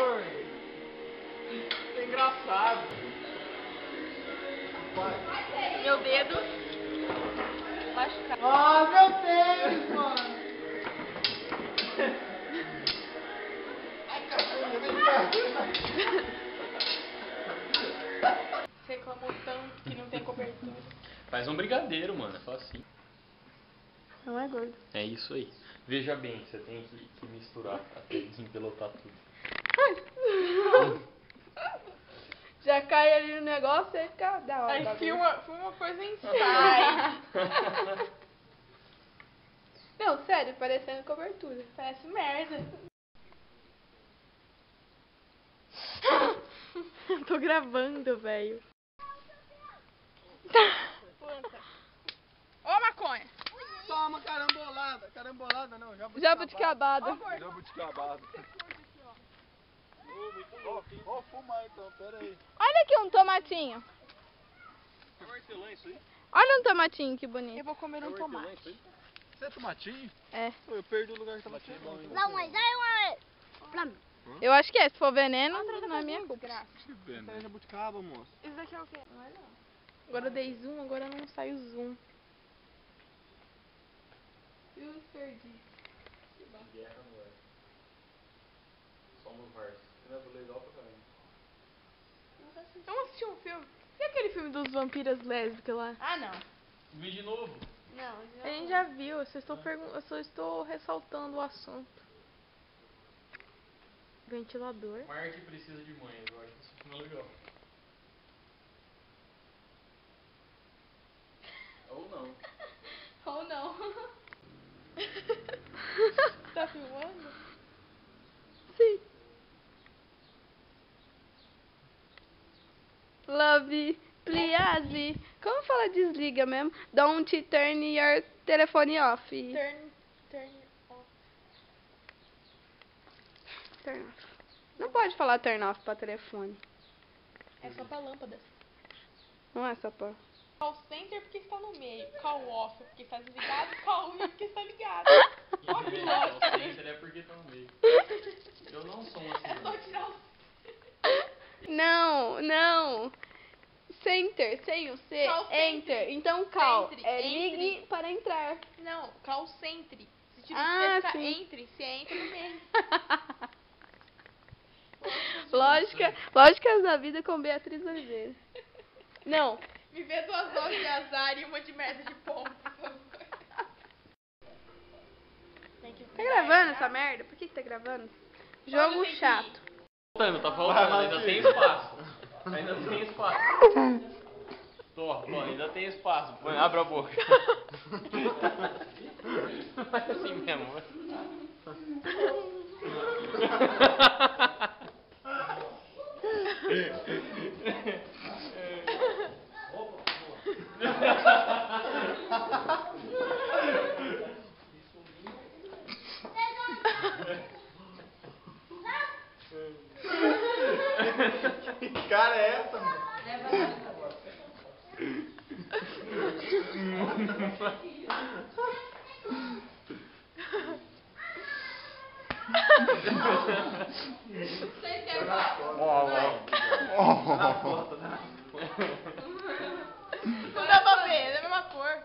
gordo. É engraçado. Meu dedo machucado. Ah, meu Deus, mano. Ai, caramba, vem cá. Você reclamou tanto que não tem cobertura. Faz um brigadeiro, mano. É facinho. Não é gordo. É isso aí. Veja bem, você tem que misturar até desempelotar tudo. Já cai ali no negócio e fica da hora. Aí filma coisa inside. Não, sério, parecendo cobertura. Parece merda. Tô gravando, velho. Ô, maconha. Toma, carambolada. Carambolada não, Jabuticabada. Jabuticabada. Vou fumar então, pera aí. Olha aqui um tomatinho. É hortelã isso aí? Olha um tomatinho, que bonito. Eu vou comer um Hortelã tomate. isso aí? Você é tomatinho? É. Eu perdi o lugar de tomatinho. Não, mas aí uma... Eu acho que é. Se for veneno, não é minha culpa. Que bem, né? Jabuticaba, moço. Isso daqui é o quê? Não é não. Agora eu dei zoom, agora não sai o zoom. E os perdi. Somos Vars. Legal pra caramba. Vamos assistir um filme. E aquele filme dos vampiras lésbicas lá? Ah, não. Vi de novo. Não, a gente já viu. Eu só estou ressaltando o assunto. Ventilador. Marte precisa de mãe. Eu acho que esse filme é legal. Ou não. Ou não. Tá filmando? Sim. Love, please. Como fala desliga mesmo? Don't turn your telephone off. Turn off. Turn off. Não pode falar turn off pra telefone. É só pra lâmpadas. Não é só pra... Call center porque está no meio. Call off porque está desligado. Call in porque está ligado. Ó que lógica. É porque tá no meio. Eu não sou assim. É só tirar o... Não. Center, sem o C, Call enter. center. Então call, Centre, é entre. ligue para entrar. Não, call centre. Se tipo, Ah, você fica sim. entre, você entra no meio. Lógicas da vida com Beatriz Oliveira. Não. Me vê 2 doses de azar e uma de merda de pombo, por favor. Tá gravando essa merda? Por que tá gravando? Jogo tem que chato. Tá faltando, ainda tem espaço. Ainda tem espaço. Tô, ainda tem espaço. Põe, abre a boca. Vai assim mesmo. Que cara é essa, mano? Vocês querem Na foto, né? Não dá pra ver, é da mesma cor.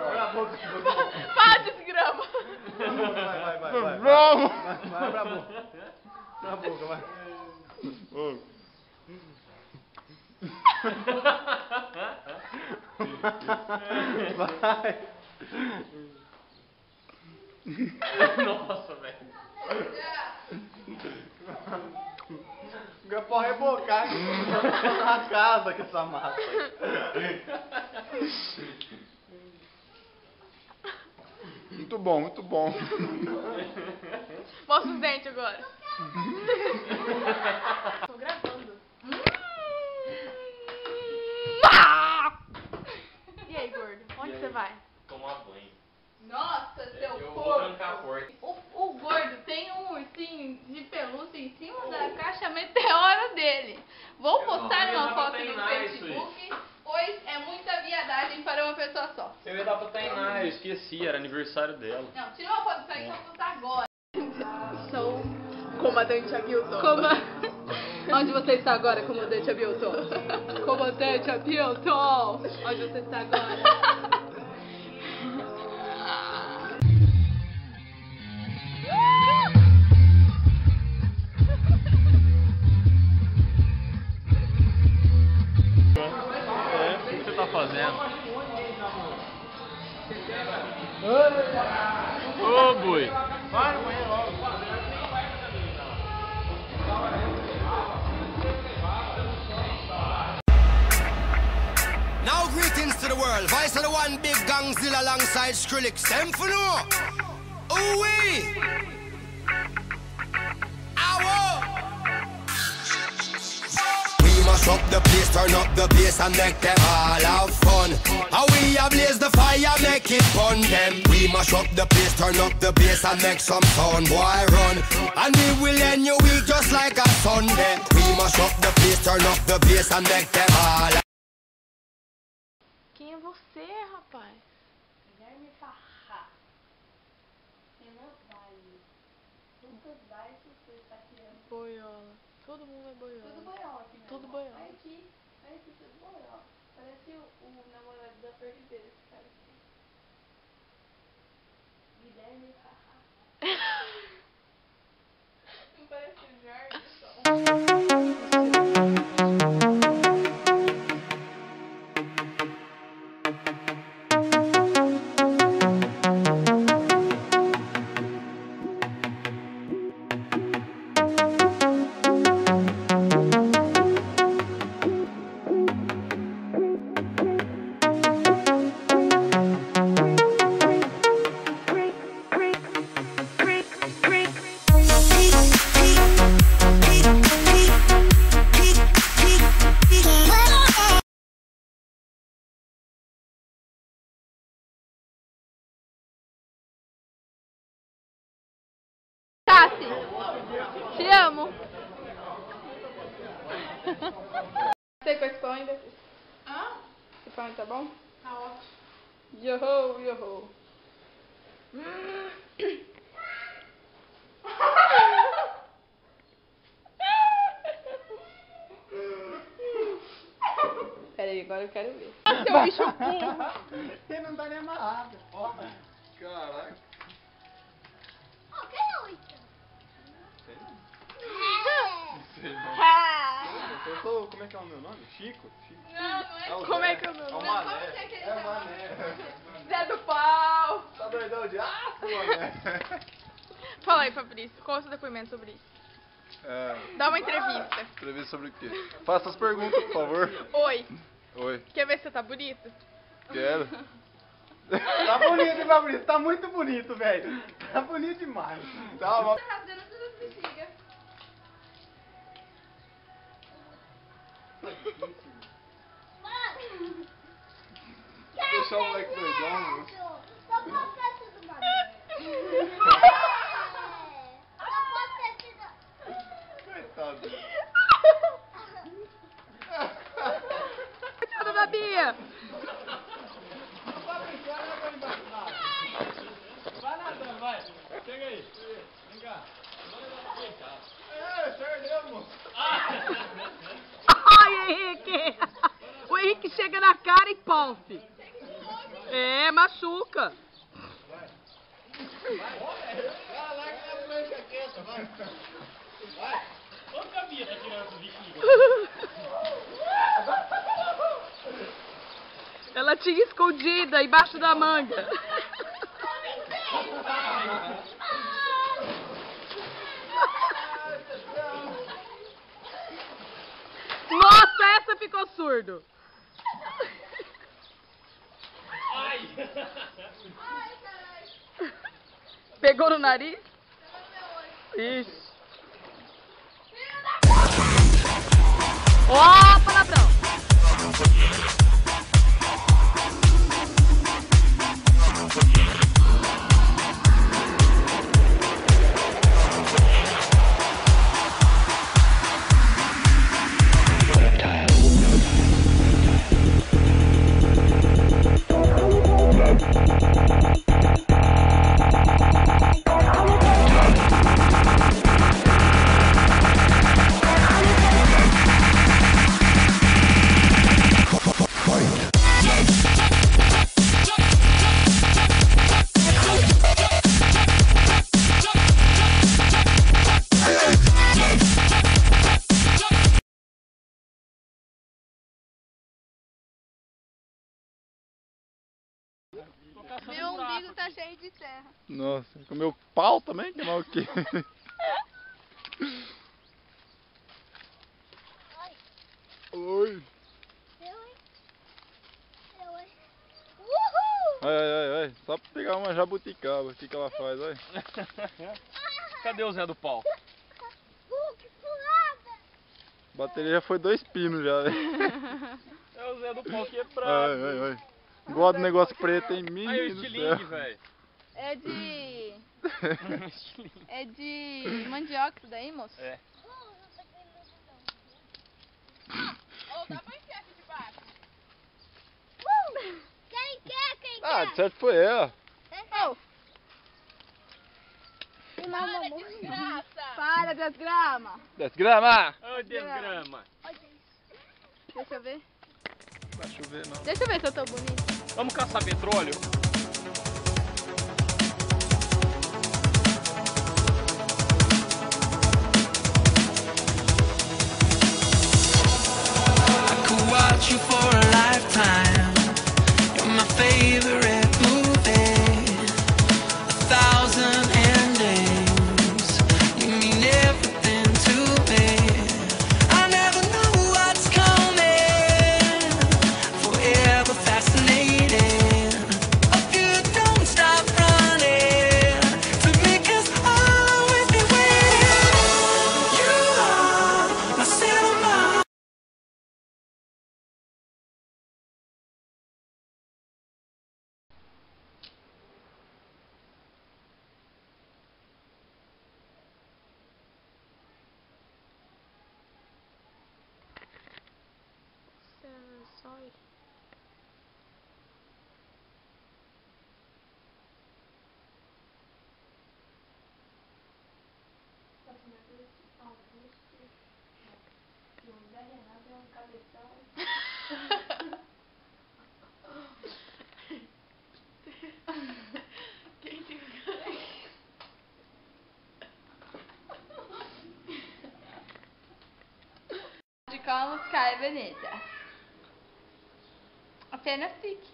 Abre a boca. Para, desgrama. Vai. Vai pra boca. Pra boca, vai. Vai. Nossa, velho. Fica pra rebocar na casa com essa massa. Muito bom, muito bom. Mostra os dentes agora. Tô gravando. E aí, gordo? Onde você vai? Tomar banho. Nossa, seu Eu vou porco. trancar a porta. O gordo tem um ursinho de pelúcia em cima da caixa meteora dele. Vou postar não uma dá pra foto no treinar isso aí. Facebook, pois é muita viadagem para uma pessoa só. Eu ia dar pra Tainá, eu esqueci, era aniversário dela. Não, tira uma foto disso aí que eu vou postar agora. Sou comandante Hamilton. Onde você está agora, comandante Hamilton? Comandante Hamilton! Onde você está agora? O que você tá fazendo? Ô, boi! Vai no banheiro logo. Now greetings to the world. Voice of the one big gangzilla alongside Skrillex. Them for no. Ooh-wee. We mash up the place, turn up the bass and make them all have fun. How we ablaze the fire, make it fun them. We mash up the place, turn up the bass and make some sound, boy run. And we will end your week just like a Sunday. We mash up the place, turn up the bass and make them all. Quem é você, rapaz? Guilherme Farrá. Renan Vale. Lucas Baixo, você está criando. Boiola. Todo mundo é boiola. Tudo boiola aqui, né? Tudo boiola. Vai aqui, tudo boiola. Parece o namorado da Fergueira, esse cara aqui. Guilherme Farrá. Não parece o Jorge, só. Tassi, te amo. Você com esse pão ainda? Hã? Esse pão tá bom? Tá ótimo. Yoho, yoho. Peraí, agora eu quero ver. Seu bicho burro. Ele não tá nem amarrado. Ó, caraca. Oh, quem é o Ita? Sei não. É. Sei não. Eu sou, como é que é o meu nome? Chico? Chico. Não, o Como Zé. é que é o meu É o nome? Mané. Como que é aquele É o negócio? Mané. Zé do Pau. Tá doidão de aço, Mané? Fala aí, Fabrício. Qual é o seu depoimento sobre isso? Dá uma entrevista. Entrevista sobre o quê? Faça as perguntas, por favor. Oi. Oi. Quer ver se você tá bonito? Quero. Tá bonito, hein, Fabrício? Tá muito bonito, velho. Tá bonito demais. Tá, Tá rasgando todas as bexigas. deixar o moleque doidão, meu. Só pode ter sido uma Só pode ter sido... Coitado. Coitada da Bia. Vai nadando, vai. Chega aí. Vem cá. Perdeu, moço. Ai, Henrique. O Henrique chega na cara e pompe. É, machuca. Vai, larga a prancha quieta, vai. Vai. Onde que a Bia tá tirando essa bexiga? Ela tinha escondida embaixo da manga. Nossa, essa ficou surdo. Ai! Pegou no nariz? Isso. Ó, palavrão. caçando Meu buraco. umbigo tá cheio de terra. Nossa, com meu pau também, que mal o quê? Oi. Ai. Só pra pegar uma jabuticaba, o que ela faz, olha. Cadê o Zé do Pau? Que furada! A bateria já foi 2 pinos já, velho. É o Zé do Pau quebrado. Ai. Gosto do negócio preto, hein? Aí o Menino do céu. estilingue, velho. É de... É de mandioca isso daí, moço? É. Ô, dá pra enfiar aqui debaixo. Quem quer? Ah, de certo foi ela. Ô, para, desgraça! Para, desgrama! Desgrama! Ô, desgrama. Deixa eu ver. Não vai chover não. Deixa eu ver se eu tô bonito. Vamos caçar petróleo? I could watch you for a lifetime. You're my favorite movie. 1,000 endings. You mean everything to me. I never know what's coming. Forever fascinating. If you don't stop running, to make us always be waiting. You are my cinema. De como ficar é bonita. Apenas fique.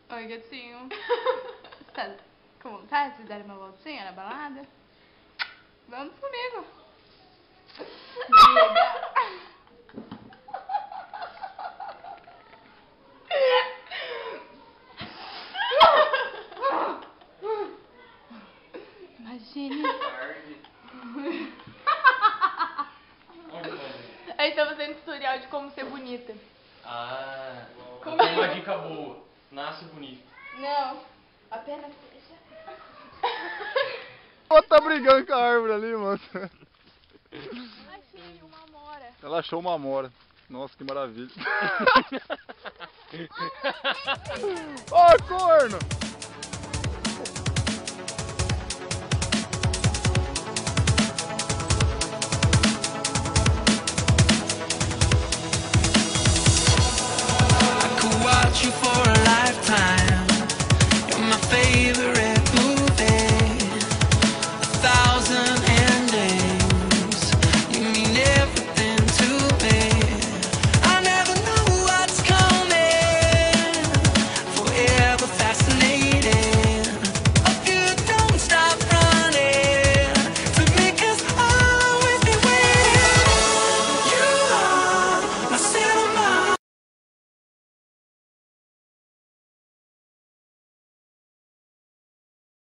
Oi, gatinho. Você tá com vontade de dar uma voltinha na balada? Vamos comigo. Imagine. Aí tá fazendo tutorial de como ser bonita. Ah, eu tenho uma dica boa. Nasce bonito. Não, apenas deixa. Ela tá brigando com a árvore ali, mano. Achei uma amora. Ela achou uma amora. Nossa, que maravilha. Ó, corno!